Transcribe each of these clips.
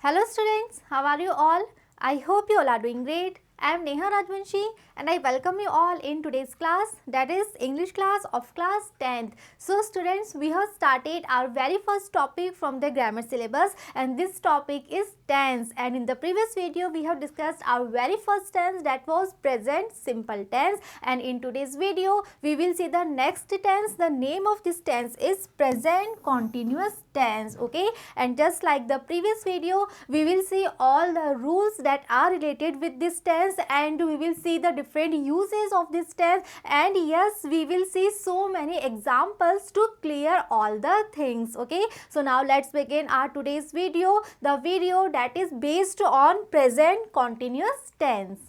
Hello students, how are you all? I hope you all are doing great. I am Neha Rajvanshi and I welcome you all in today's class, that is English class of class 10th. So students, we have started our very first topic from the grammar syllabus and this topic is tense, and in the previous video we have discussed our very first tense, that was present simple tense, and in today's video we will see the next tense. The name of this tense is present continuous tense, okay? And just like the previous video, we will see all the rules that are related with this tense and we will see the different uses of this tense, and yes, we will see so many examples to clear all the things, okay? So now let's begin our today's video, the video that is based on present continuous tense.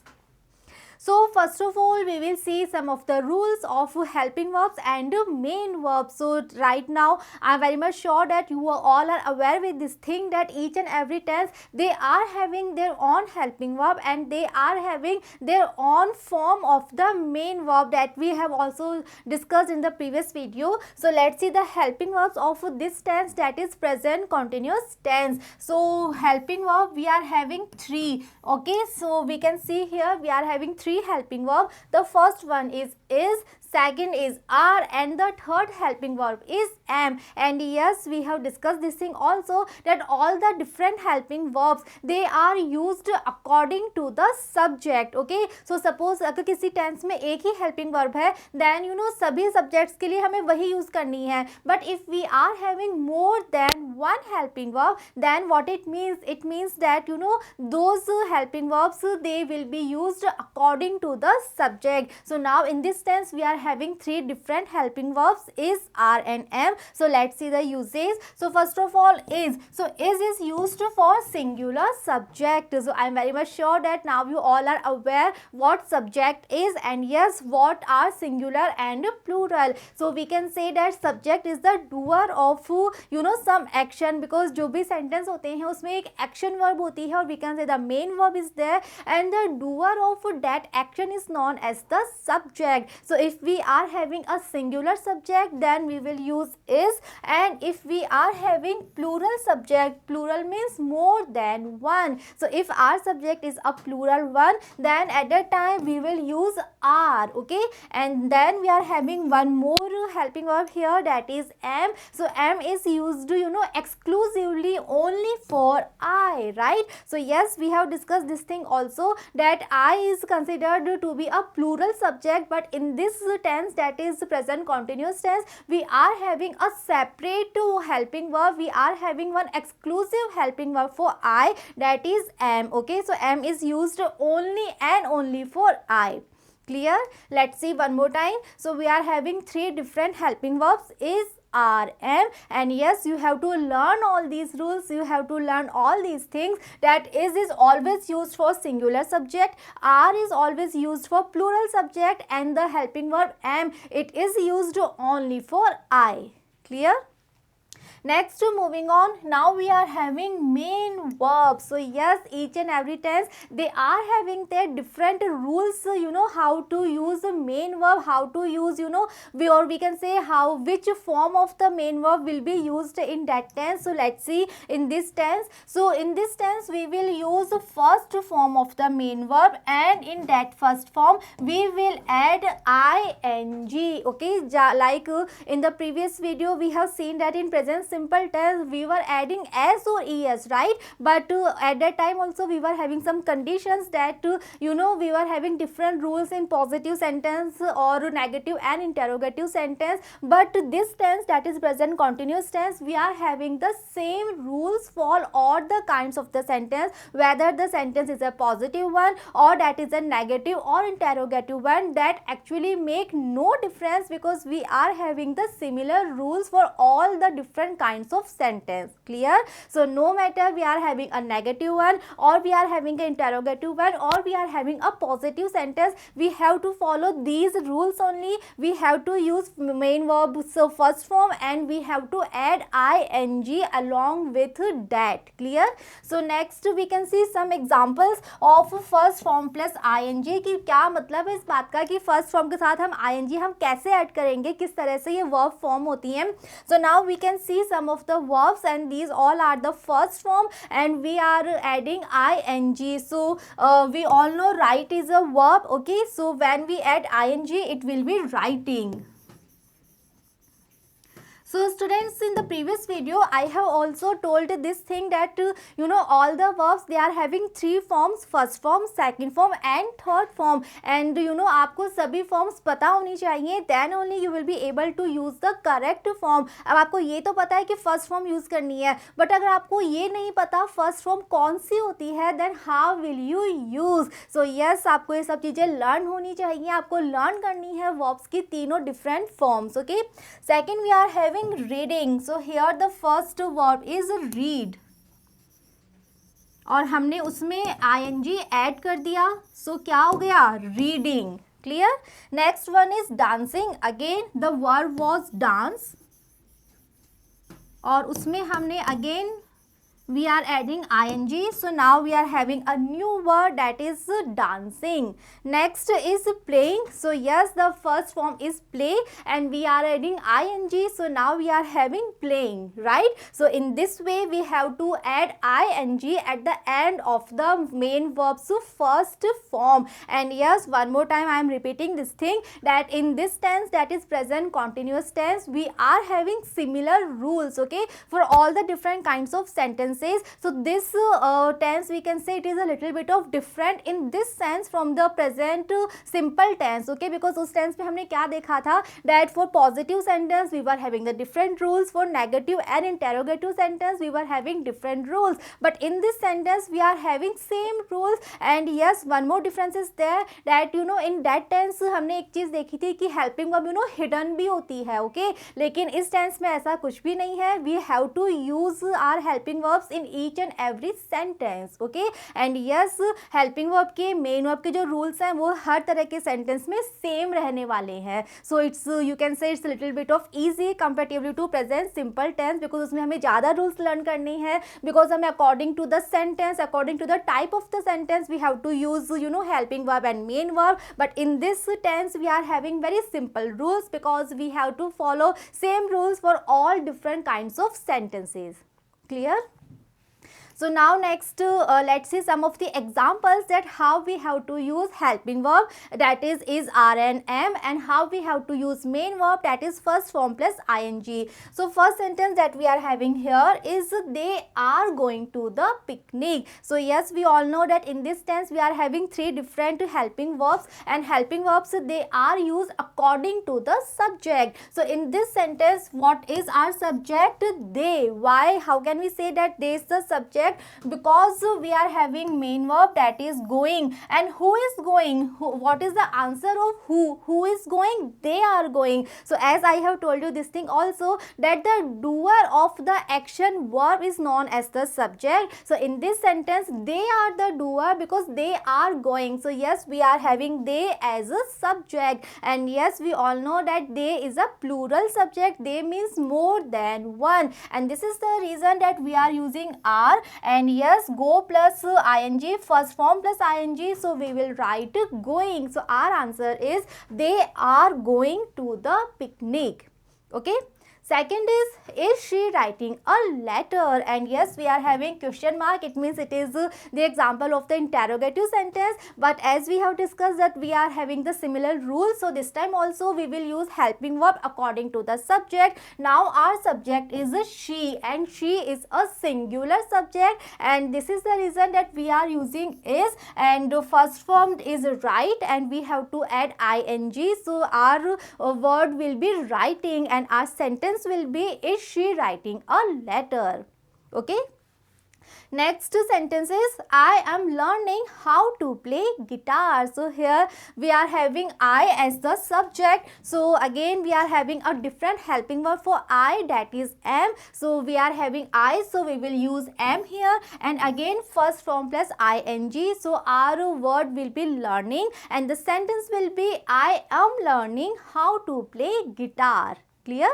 So first of all, we will see some of the rules of helping verbs and main verbs. So right now, I am very much sure that you all are aware with this thing that each and every tense, they are having their own helping verb and they are having their own form of the main verb that we have also discussed in the previous video. So let's see the helping verbs of this tense, that is present continuous tense. So helping verb, we are having three, okay? So we can see here we are having three helping verb. The first one is, second is are, and the third helping verb is am. And yes, we have discussed this thing also, that all the different helping verbs, they are used according to the subject, okay? So suppose अगर किसी tense में एक ही helping verb है, then you know सभी subjects के लिए हमें वही use करनी है. But if we are having more than one helping verb, then what it means that you know those helping verbs, they will be used according to the subject. So now in this tense we are having three different helping verbs, is, are and am. So let's see the uses. So first of all, is. So is used for singular subject. So I am very much sure that now you all are aware what subject is, and yes, what are singular and plural. So we can say that subject is the doer of you know some action, because जो भी sentence होते हैं उसमें एक action verb होती है, और we can say the main verb is there and the doer of that action is known as the subject. So if we are having a singular subject, then we will use is, and if we are having plural subject, plural means more than one. So if our subject is a plural one, then at that time we will use are, okay? And then we are having one more helping verb here, that is am. So am is used you know exclusively only for I, right? So yes, we have discussed this thing also, that I is considered to be a plural subject, but in this tense, that is present continuous tense, we are having a separate helping verb. We are having one exclusive helping verb for I, that is am, okay? So am is used only and only for I. Clear? Let's see one more time. So we are having three different helping verbs, is, are, am, and yes, you have to learn all these rules, you have to learn all these things, that is always used for singular subject, are is always used for plural subject, and the helping verb am, it is used only for I. Clear? Next, moving on, now we are having main verbs. So yes, each and every tense, they are having their different rules, you know, how to use the main verb, how to use, you know, we can say how, which form of the main verb will be used in that tense. So let's see in this tense. So in this tense, we will use the first form of the main verb, and in that first form, we will add ing, okay? Like in the previous video, we have seen that in present simple tense we were adding s or es, right? But at that time also we were having some conditions that you know we were having different rules in positive sentence or negative and interrogative sentence. But this tense, that is present continuous tense, we are having the same rules for all the kinds of the sentence, whether the sentence is a positive one or that is a negative or interrogative one. That actually make no difference, because we are having the similar rules for all the different kinds of sentence. Clear? So no matter we are having a negative one or we are having an interrogative one or we are having a positive sentence, we have to follow these rules only. We have to use main verb, so first form, and we have to add ing along with that. Clear? So next we can see some examples of first form plus ing. कि क्या मतलब है इस बात का कि first form के साथ हम ing हम कैसे ऐड करेंगे, किस तरह से ये वर्ब फॉर्म होती हैं. So now we can see some of the verbs, and these all are the first form, and we are adding ing. So we all know write is a verb, okay? So when we add ing, it will be writing. So students, in the previous video I have also told this thing that all the verbs they are having three forms, first form, second form and third form, and आपको सभी forms पता होनी चाहिए, then only you will be able to use the correct form. अब आपको ये तो पता है कि first form use करनी है, but अगर आपको ये नहीं पता first form कौन सी होती है, then how will you use? So yes, आपको ये सब चीज़ें learn होनी चाहिए, आपको learn करनी है verbs की तीनों different forms, okay? Second, we are having reading. So here the first verb is read, और हमने उसमें ing ऐड कर दिया, so क्या हो गया? reading. Clear? Next one is dancing. Again the verb was dance, और उसमें हमने again we are adding ing, so now we are having a new word, that is dancing. Next is playing. So yes, the first form is play, and we are adding ing, so now we are having playing, right? So in this way we have to add ing at the end of the main verb's first form. And yes, one more time I am repeating this thing, that in this tense, that is present continuous tense, we are having similar rules, okay, for all the different kinds of sentences. So this tense, we can say it is a little bit of different in this sense from the present simple tense, okay, because उस tense में हमने क्या देखा था, that for positive sentence we were having the different rules, for negative and interrogative sentence we were having different rules, but in this sentence we are having same rules. And yes, one more difference is there, that in that tense हमने एक चीज़ देखी थी कि helping verb hidden भी होती है, okay, लेकिन इस tense में ऐसा कुछ भी नहीं है, we have to use our helping verbs in each and every sentence, okay. And yes, helping verb के main verb के जो rules हैं वो हर तरह के sentence में same रहने वाले हैं. So it's you can say it's a little bit of easy comparatively to present simple tense, because उसमें हमें ज़्यादा rules learn करनी है, because हमें according to the sentence, according to the type of the sentence we have to use helping verb and main verb. But in this tense we are having very simple rules, because we have to follow same rules for all different kinds of sentences. Clear? So now next let's see some of the examples that how we have to use helping verb, that is are and am, and how we have to use main verb, that is first form plus ing. So first sentence that we are having here is they are going to the picnic. So yes, we all know that in this tense we are having three different helping verbs, and helping verbs they are used according to the subject. So in this sentence, what is our subject? They. Why? How can we say that they is the subject? Because we are having main verb, that is going, and who is going? What is the answer of who is going? They are going. So as I have told you this thing also, that the doer of the action verb is known as the subject. So in this sentence they are the doer because they are going. So yes, we are having they as a subject, and yes, we all know that they is a plural subject. They means more than one, and this is the reason that we are using are. And yes, go plus ing, first form plus ing, so we will write going. So our answer is they are going to the picnic, okay. Second is she writing a letter? And yes, we are having question mark. It means it is the example of the interrogative sentence. But as we have discussed that we are having the similar rules, so this time also we will use helping verb according to the subject. Now our subject is she, and she is a singular subject, and this is the reason that we are using is, and first form is write, and we have to add ing. So our word will be writing, and our sentence will be is she writing a letter, okay. Next sentence is I am learning how to play guitar. So here we are having I as the subject. So again we are having a different helping verb for I, that is am. So we are having I, so we will use am here, and again first form plus ing. So our word will be learning, and the sentence will be I am learning how to play guitar. Clear?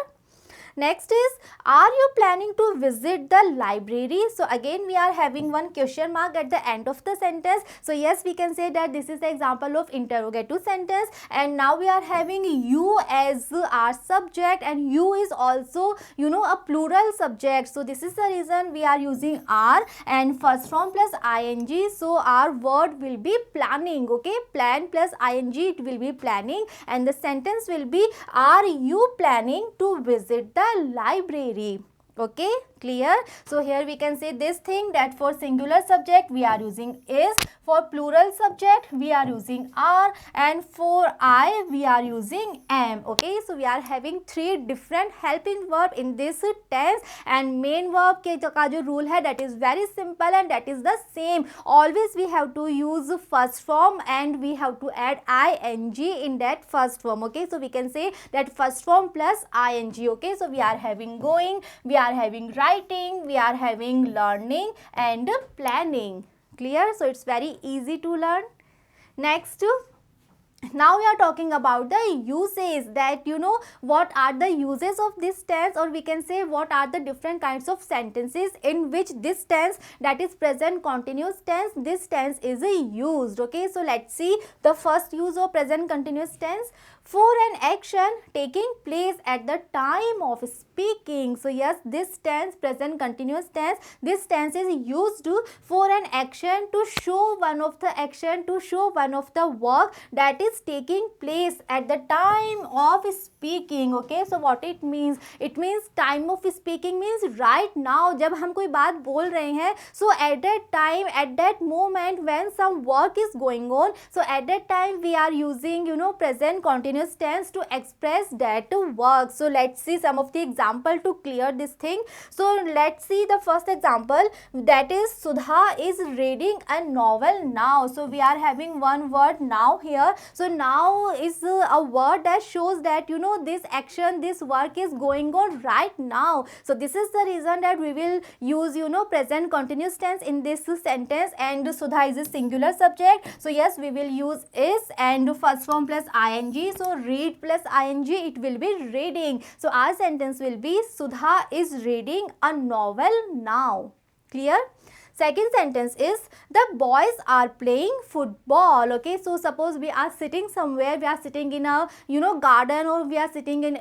Next is, are you planning to visit the library? So again we are having one question mark at the end of the sentence. So yes, we can say that this is the example of interrogative sentence, and now we are having you as our subject, and you is also a plural subject. So this is the reason we are using are and first form plus ing. So our word will be planning. Okay, plan plus ing, it will be planning, and the sentence will be, are you planning to visit the library? Okay, clear? So here we can say this thing, that for singular subject we are using is, for plural subject we are using are, and for I we are using am. Okay, so we are having three different helping verb in this tense, and main verb के का जो rule है, that is very simple and that is the same. Always we have to use first form and we have to add ing in that first form. Okay, so we can say that first form plus ing. Okay, so we are having going, we are having writing, we are having learning and planning. Clear? So it's very easy to learn. Next, now we are talking about the uses, that what are the uses of this tense, or we can say what are the different kinds of sentences in which this tense, that is present continuous tense, this tense is used. Okay, so let's see the first use of present continuous tense. For an action taking place at the time of speaking. So yes, this tense, present continuous tense, this tense is used for an action to show one of the action, to show one of the work that is taking place at the time of speaking. Okay, so what it means? It means time of speaking means right now, जब हम कोई बात बोल रहे हैं, so at that time, at that moment when some work is going on, so at that time we are using present continuous tense to express that work. So let's see some of the example to clear this thing. So let's see the first example, that is Sudha is reading a novel now. So we are having one word now here. So now is a word that shows that this action, this work is going on right now. So this is the reason that we will use present continuous tense in this sentence, and Sudha is a singular subject. So yes, we will use is and first form plus ing. So read plus ing, it will be reading. So our sentence will be Sudha is reading a novel now. Clear? Second sentence is, the boys are playing football. Okay, so suppose we are sitting somewhere, we are sitting in a garden, or we are sitting in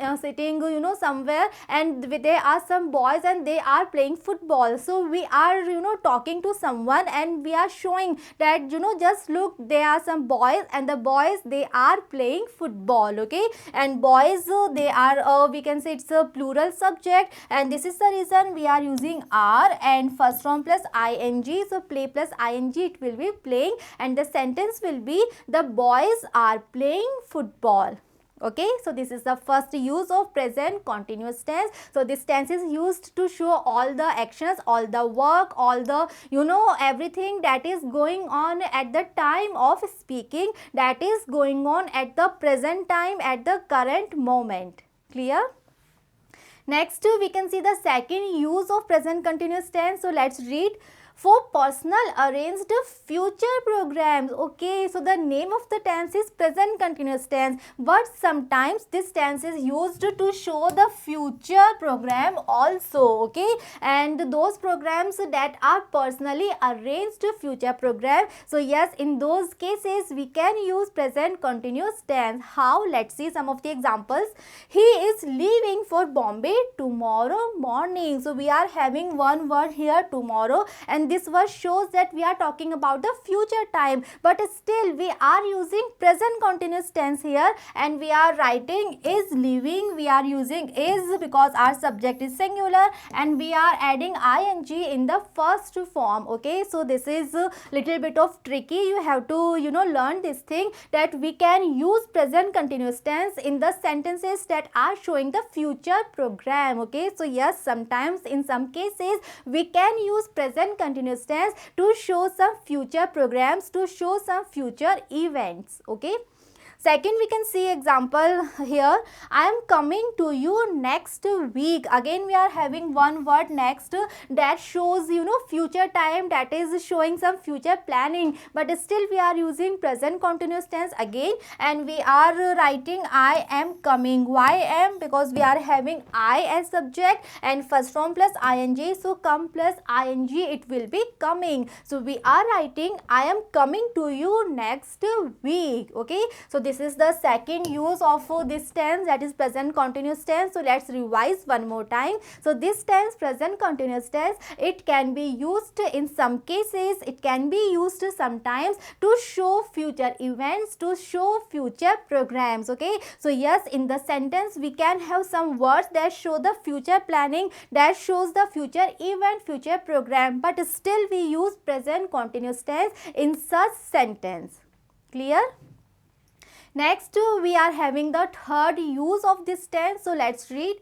somewhere, and there are some boys and they are playing football. So we are talking to someone and we are showing that just look, there are some boys, and the boys, they are playing football. Okay, and boys, they are we can say it's a plural subject, and this is the reason we are using are and first form plus ing. So play plus ing, it will be playing, and the sentence will be, the boys are playing football. Okay, so this is the first use of present continuous tense. So this tense is used to show all the actions, all the work, all the everything that is going on at the time of speaking, that is going on at the present time, at the current moment. Clear? Next, we can see the second use of present continuous tense. So let's read. For personal arranged future programs. Okay, so the name of the tense is present continuous tense, but sometimes this tense is used to show the future program also. Okay, and those programs that are personally arranged future program. So yes, in those cases we can use present continuous tense. How? Let's see some of the examples. He is leaving for Bombay tomorrow morning. So we are having one word here, tomorrow, and this word shows that we are talking about the future time, but still we are using present continuous tense here, and we are writing is leaving. We are using is because our subject is singular, and we are adding ing in the first form. Okay, so this is a little bit of tricky. You have to learn this thing, that we can use present continuous tense in the sentences that are showing the future program. Okay, so yes, sometimes in some cases we can use present continuous tense to show some future programs, to show some future events. Okay, Second, we can see example here. I am coming to you next week. Again, we are having one word next that shows, you know, future time, that is showing some future planning, but still we are using present continuous tense again, and we are writing I am coming. Why am? Because we are having I as subject and first form plus ing, so come plus ing, it will be coming. So we are writing I am coming to you next week. Okay, so this is the second use of this tense, that is present continuous tense. So let's revise one more time. So this tense, present continuous tense, it can be used in some cases, it can be used sometimes to show future events, to show future programs. Okay, so yes, in the sentence we can have some words that show the future planning, that shows the future event, future program, but still we use present continuous tense in such sentence. Clear? Next, we are having the third use of this tense. So let's read.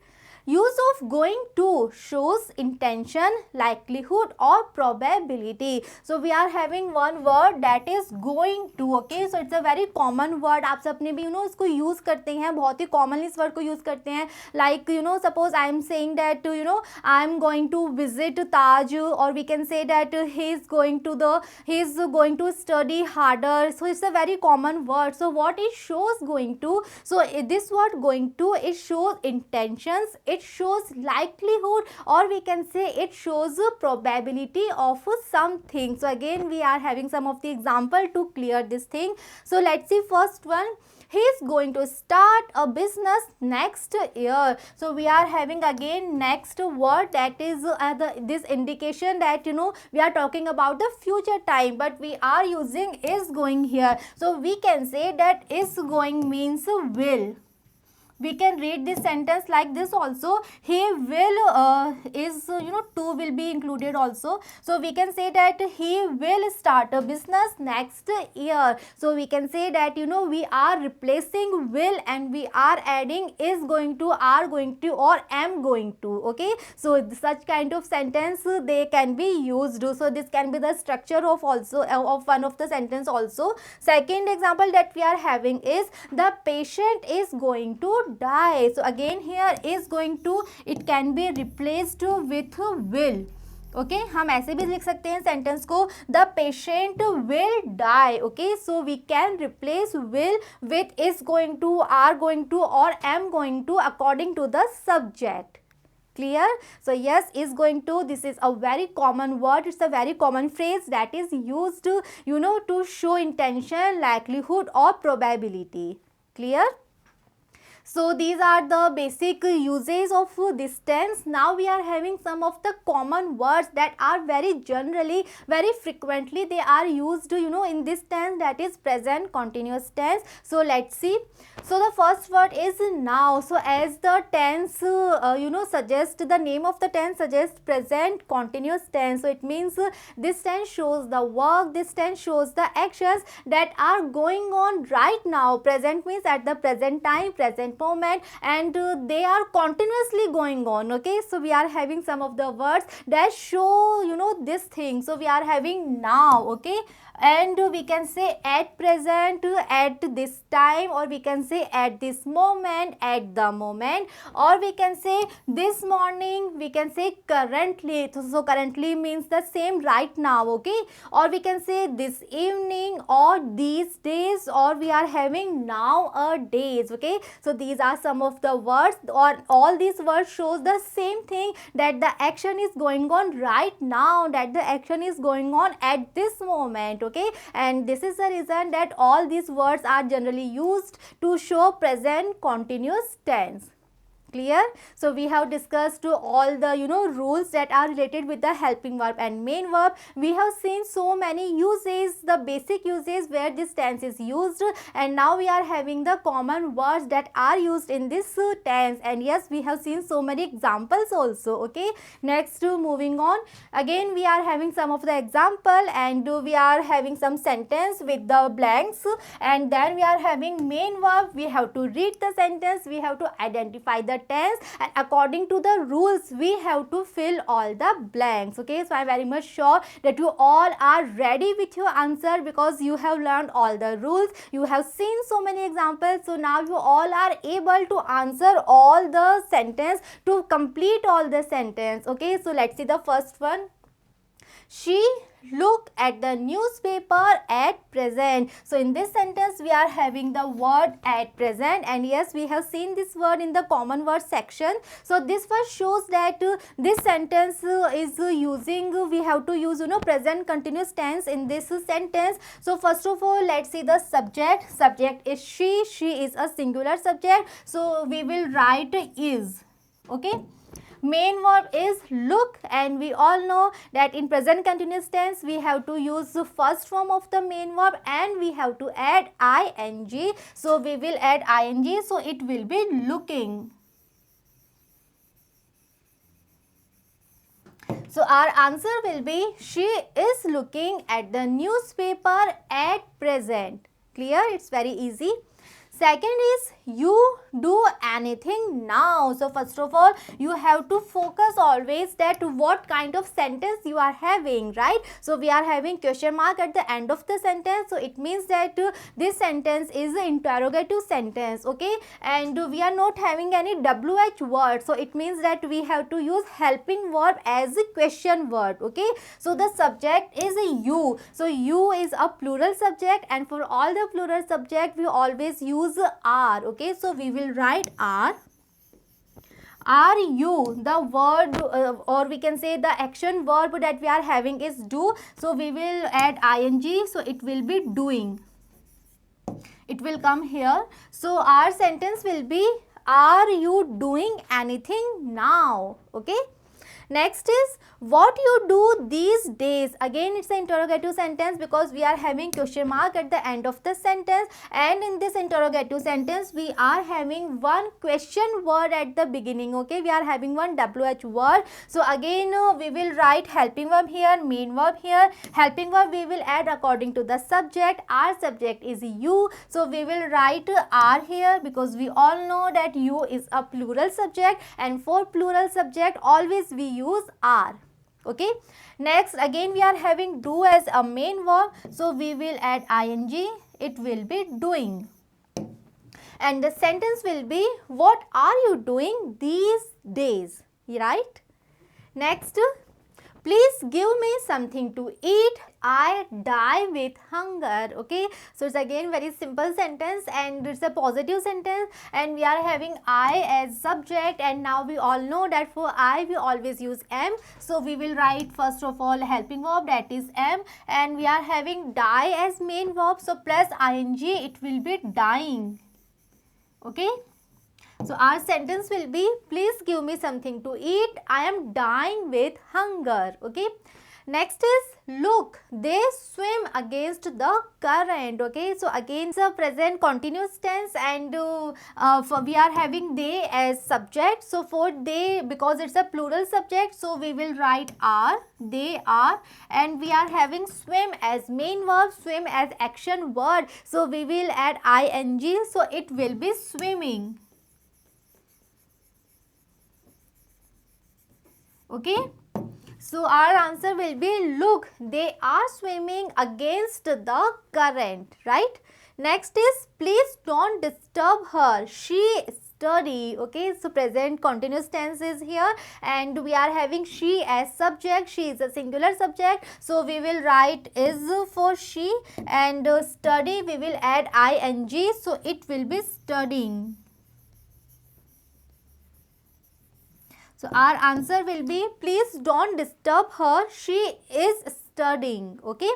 Use of going to shows intention, likelihood or probability. So we are having one word that is going to. Okay, so it's a very common word. आप सबने भी इसको use करते हैं, बहुत ही commonly इस word को use करते हैं. Like suppose I am saying that I am going to visit Taj, or we can say that he is going to study harder. So it's a very common word. So what it shows going to? So this word going to, it shows intentions, it shows likelihood, or we can say it shows probability of something. So again we are having some of the example to clear this thing. So let's see first one. He is going to start a business next year. So we are having again next word, that is this indication that we are talking about the future time, but we are using is going here. So we can say that is going means will. We can read this sentence like this also. He will is to will be included also. So we can say that he will start a business next year. So we can say that we are replacing will and we are adding is going to, are going to or am going to. Okay, so such kind of sentence they can be used. So this can be the structure of also of one of the sentence also. Second example that we are having is the patient is going to die. So again here is going to, it can be replaced with will. Okay हम ऐसे भी लिख सकते हैं sentence को, the patient will die. Okay, so we can replace will with is going to, are going to और am going to according to the subject. Clear? So yes, is going to, this is a very common word, it's a very common phrase that is used to show intention, likelihood or probability. Clear? So these are the basic uses of this tense. Now we are having some of the common words that are very generally, very frequently they are used in this tense, that is present continuous tense. So let's see. So the first word is now. So as the tense suggests, the name of the tense suggests present continuous tense. So it means this tense shows the work, this tense shows the actions that are going on right now. Present means at the present time, present moment, and they are continuously going on. Okay, so we are having some of the words that show this thing. So we are having now. Okay, and we can say at present, at this time, or we can say at this moment, at the moment, or we can say this morning, we can say currently. So currently means the same right now. Okay, or we can say this evening or these days, or we are having nowadays. Okay, so these are some of the words, or all these words shows the same thing, that the action is going on right now, that the action is going on at this moment. Okay, and this is the reason that all these words are generally used to show present continuous tense. Clear? So we have discussed all the rules that are related with the helping verb and main verb. We have seen so many uses, the basic uses where this tense is used, and now we are having the common words that are used in this tense. And yes, we have seen so many examples also. Okay, next moving on, again we are having some of the example, and we are having some sentence with the blanks, and then we are having main verb. We have to read the sentence, we have to identify the tense, and according to the rules we have to fill all the blanks. Okay, so I am very much sure that you all are ready with your answer because you have learned all the rules, you have seen so many examples. So now you all are able to answer all the sentence, to complete all the sentence. Okay, so let's see the first one. She look at the newspaper at present. So in this sentence we are having the word at present, and yes, we have seen this word in the common word section. So this word shows that this sentence is using, we have to use present continuous tense in this sentence. So first of all, let's see the subject. Subject is she is a singular subject, so we will write is. Okay, main verb is look, and we all know that in present continuous tense we have to use the first form of the main verb and we have to add ing. So we will add ing, so it will be looking. So our answer will be she is looking at the newspaper at present. Clear? It's very easy. Second is you do anything now. So first of all, you have to focus always that what kind of sentence you are having, right? So we are having question mark at the end of the sentence, so it means that this sentence is an interrogative sentence. Okay, and we are not having any WH word, so it means that we have to use helping verb as a question word. Okay, so the subject is you, so you is a plural subject, and for all the plural subject we always use are. Okay, so we will write are. Are you, the word or we can say the action verb that we are having is do, so we will add ing, so it will be doing. It will come here. So our sentence will be are you doing anything now? Okay. Next is what you do these days. Again it's an interrogative sentence because we are having question mark at the end of the sentence, and in this interrogative sentence we are having one question word at the beginning. Okay, we are having one WH word. So again we will write helping verb here, main verb here. Helping verb we will add according to the subject. Our subject is you, so we will write are here because we all know that you is a plural subject, and for plural subject always we use are. Okay, next again we are having do as a main verb, so we will add ing. It will be doing, and the sentence will be what are you doing these days, right? Next, please give me something to eat, I die with hunger. Okay, so it's again very simple sentence and it's a positive sentence, and we are having I as subject, and now we all know that for I we always use am, so we will write first of all helping verb, that is am, and we are having die as main verb, so plus ing it will be dying. Okay, so our sentence will be please give me something to eat, I am dying with hunger. Okay, next is look, they swim against the current. Okay, so again it's a present continuous tense, and we are having they as subject. So for they, because it's a plural subject, so we will write are, they are, and we are having swim as main verb, swim as action word, so we will add ing, so it will be swimming. Okay, so our answer will be look, they are swimming against the current, right? Next is please don't disturb her, she study. Okay, so present continuous tense is here, and we are having she as subject, she is a singular subject, so we will write is for she, and study we will add ing, so it will be studying. So our answer will be please don't disturb her, she is studying. Okay,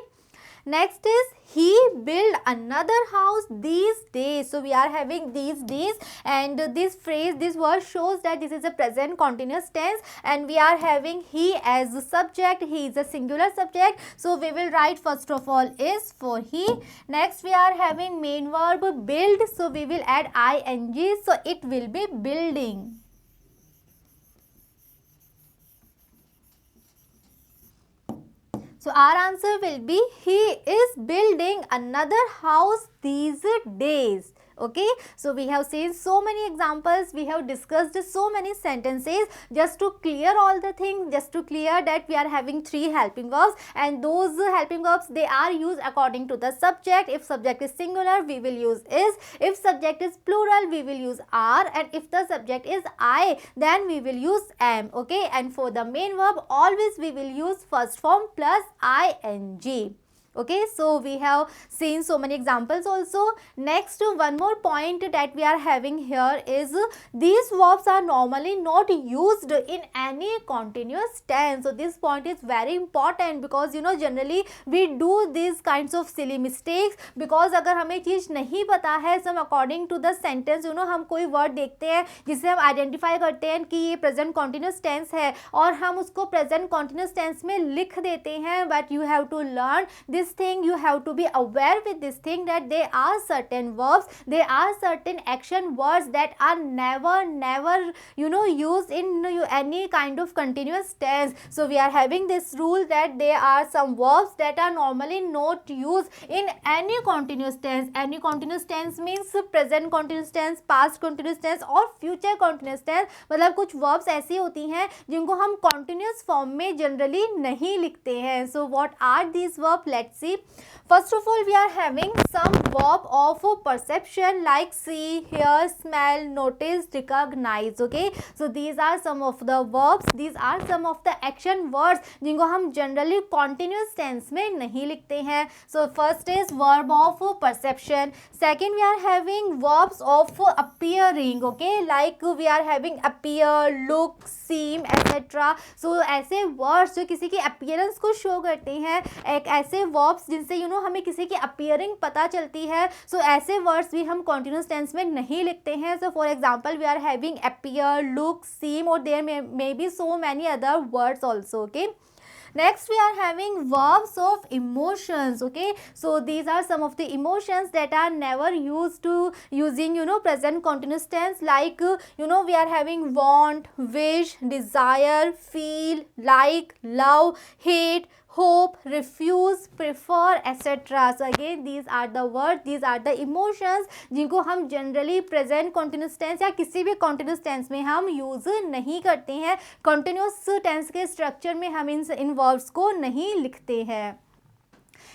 next is he built another house these days. So we are having these days, and this phrase, this word shows that this is a present continuous tense, and we are having he as the subject, he is a singular subject, so we will write first of all is for he. Next we are having main verb build, so we will add ing, so it will be building. So our answer will be he is building another house these days. Okay, so we have seen so many examples, we have discussed so many sentences just to clear all the things, just to clear that we are having three helping verbs, and those helping verbs, they are used according to the subject. If subject is singular, we will use is. If subject is plural, we will use are, and if the subject is I, then we will use am. Okay, and for the main verb, always we will use first form plus ing. Okay, so we have seen so many examples also. Next, one more point that we are having here is these verbs are normally not used in any continuous tense. So this point is very important, because you know generally we do these kinds of silly mistakes, because अगर हमें चीज़ नहीं पता है, some according to the sentence, you know, हम कोई word देखते हैं जिसे हम identify करते हैं कि ये present continuous tense है, और हम उसको present continuous tense में लिख देते हैं. But you have to learn this thing, you have to be aware with this thing that there are certain verbs, there are certain action words that are never you know used in any kind of continuous tense. So we are having this rule that there are some verbs that are normally not used in any continuous tense. Any continuous tense means present continuous tense, past continuous tense और future continuous tense. मतलब कुछ verbs ऐसी होती हैं जिनको हम continuous form में generally नहीं लिखते हैं. So what are these verbs? Let's see. First of all, we are having some verb of perception like see, hear, smell, notice, recognize. Okay, so these are some of the verbs, these are some of the action words जिनको हम generally continuous tense में नहीं लिखते हैं. So first is verb of perception. Second, we are having verbs of appearing. Okay, like we are having appear, look, seem, etc. So ऐसे words जो किसी की appearance को show करते हैं, एक ऐसे verbs जिनसे you know हमें किसी की appearing पता चलती है, so ऐसे words भी हम continuous tense में नहीं लिखते हैं. So for example, we are having appear, look, seem, or there may be so many other words also. Okay. Next, we are having verbs of emotions. Okay, so these are some of the emotions that are never used to using you know present continuous tense, like you know we are having want, wish, desire, feel, like, love, hate, hope, refuse, prefer, etc. So again these are the words, these are the emotions जिनको हम generally present continuous tense या किसी भी continuous tense में हम use नहीं करते हैं. continuous tense के structure में हम इन verbs को नहीं लिखते हैं.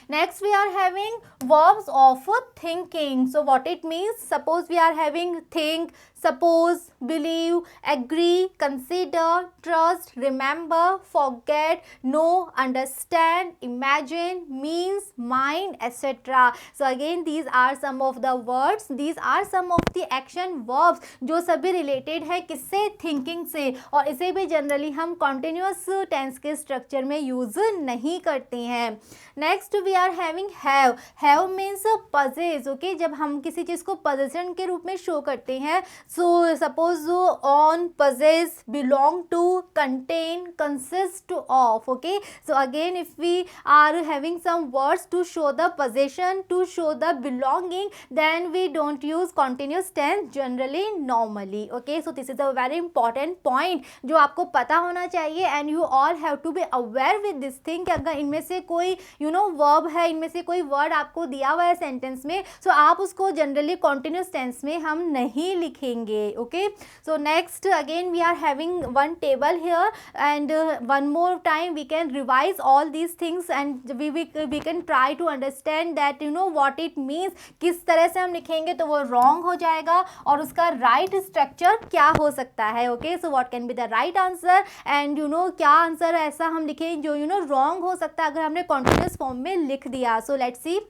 Next, we are having verbs of thinking. So what it means? Suppose we are having think, suppose, believe, agree, consider, trust, remember, forget, know, understand, imagine, means, mind, etc. So again these are some of the words, these are some of the action verbs जो सभी related है किससे? thinking से, और इसे भी generally हम continuous tense के structure में use नहीं करते हैं. Next, we are having have. Have means possess. Okay, जब हम किसी चीज़ को possession के रूप में show करते हैं, so suppose on, possess, belong to, contain, consist of. Okay, so again if we are having some words to show the possession, to show the belonging, then we don't use continuous tense generally normally. Okay, so this is a very important point जो आपको पता होना चाहिए, and you all have to be aware with this thing कि अगर इनमें से कोई you know verb है, इनमें से कोई word आपको दिया हुआ है sentence में, so आप उसको generally continuous tense में हम नहीं लिखेंगे. Okay, so next again we are having one table here, and one more time we can revise all these things, and we can try to understand that you know what it means, किस तरह से हम लिखेंगे तो वो wrong हो जाएगा और उसका right structure क्या हो सकता है. Okay, so what can be the right answer, and you know क्या आंसर ऐसा हम लिखें जो you know wrong हो सकता है अगर हमने continuous form में लिख दिया. So let's see.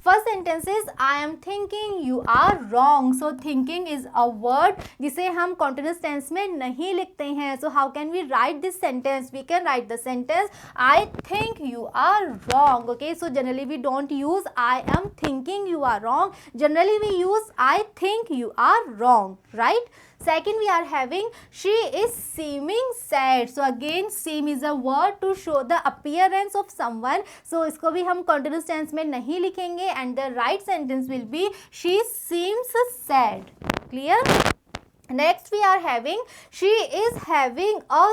First sentence is I am thinking, you are wrong. So thinking is a word जिसे हम continuous tense में नहीं लिखते हैं. So how can we write this sentence? We can write the sentence I think you are wrong. Okay, so generally we don't use I am thinking you are wrong. Generally we use I think you are wrong, right? Second, we are having she is seeming sad. So again seem is a word to show the appearance of someone. So इसको भी हम continuous tense में नहीं लिखेंगे, and the right sentence will be she seems sad. Clear? Next we are having she is having a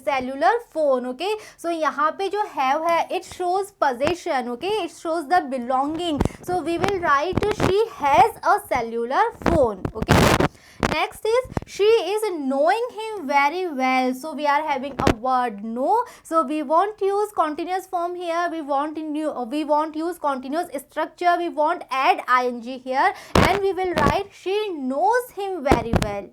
cellular phone. Okay, so यहाँ पे जो have है it shows possession. Okay, it shows the belonging, so we will write she has a cellular phone. Okay, next is she is knowing him very well, so we are having a word know, so we won't use continuous form here, we won't use continuous structure, we won't add ing here, and we will write she knows him very well.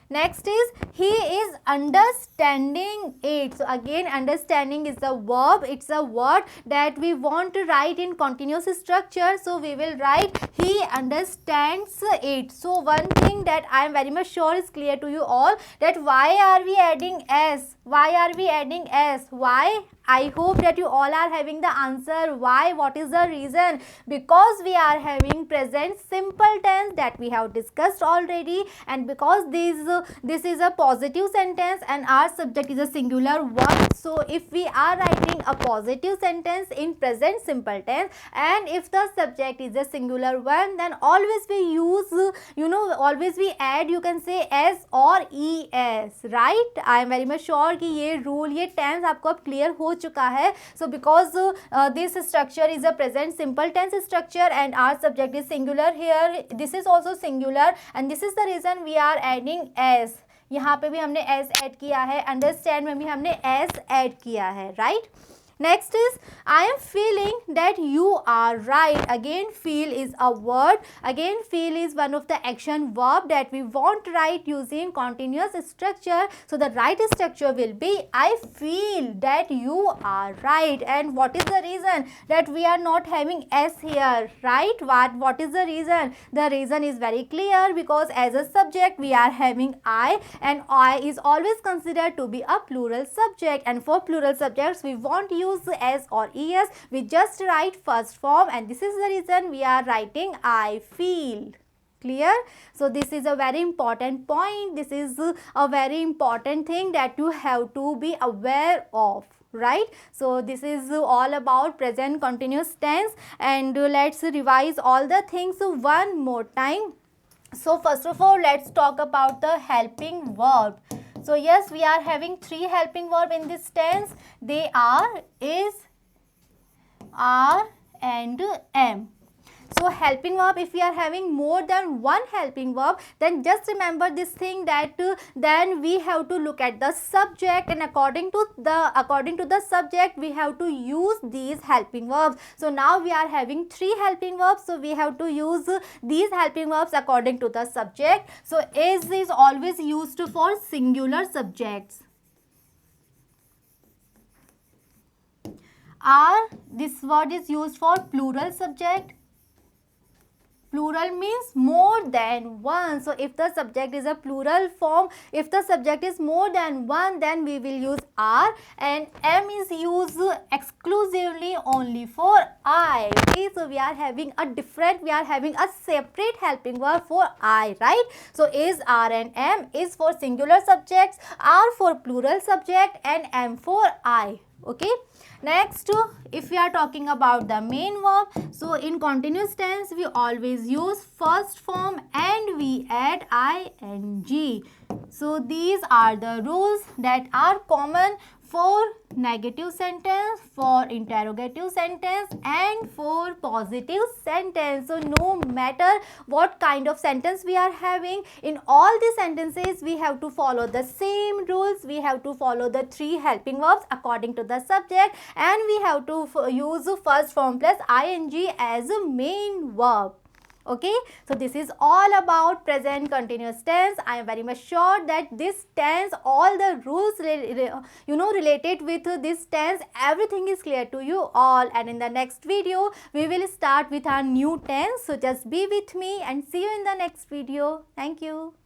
Next is he is understanding it. So again, understanding is the verb. It's a word that we want to write in continuous structure. So we will write he understands it. So one thing that I am very much sure is clear to you all, that why are we adding s? Why are we adding s? Why? I hope that you all are having the answer. Why? What is the reason? Because we are having present simple tense that we have discussed already, and because this is a positive sentence and our subject is a singular one. So if we are writing a positive sentence in present simple tense, and if the subject is a singular one, then always we use, always we add, you can say s or es, right? I am very much sure कि ये rule, ये tense आपको अब clear हो चुका है. So because this structure is a present simple tense structure and our subject is singular here, this is also singular, and this is the reason we are adding s. यहाँ पे भी हमने s add किया है, understand में भी हमने s add किया है, right? Next is I am feeling that you are right. Again, feel is a word. Again, feel is one of the action verb that we want to write using continuous structure. So the right structure will be I feel that you are right. And what is the reason that we are not having s here, right? What is the reason? The reason is very clear, because as a subject we are having I, and I is always considered to be a plural subject, and for plural subjects we won't use s or es, we just write first form, and this is the reason we are writing I feel. Clear? So this is a very important point. This is a very important thing that you have to be aware of, right? So this is all about present continuous tense, and let's revise all the things one more time. So first of all, let's talk about the helping verb. So yes, we are having three helping verb in this tense. They are is, are, and am. So helping verb, if we are having more than one helping verb, then just remember this thing that then we have to look at the subject, and according to the subject we have to use these helping verbs. So now we are having three helping verbs, so we have to use these helping verbs according to the subject. So is always used for singular subjects. Are, this word is used for plural subject. Plural means more than one. So if the subject is a plural form, if the subject is more than one, then we will use are, and am is used exclusively only for I. Okay, so we are having a separate helping verb for I, right? So is, are, and am is for singular subjects, are for plural subject, and am for I. Okay, next if we are talking about the main verb, so in continuous tense we always use first form and we add ing. So these are the rules that are common for negative sentence, for interrogative sentence, and for positive sentence. So no matter what kind of sentence we are having, in all the sentences we have to follow the same rules. We have to follow the three helping verbs according to the subject, and we have to use first form plus ing as a main verb. Okay, so this is all about present continuous tense. I am very much sure that this tense, all the rules related with this tense, everything is clear to you all. And in the next video we will start with our new tense. So just be with me and see you in the next video. Thank you.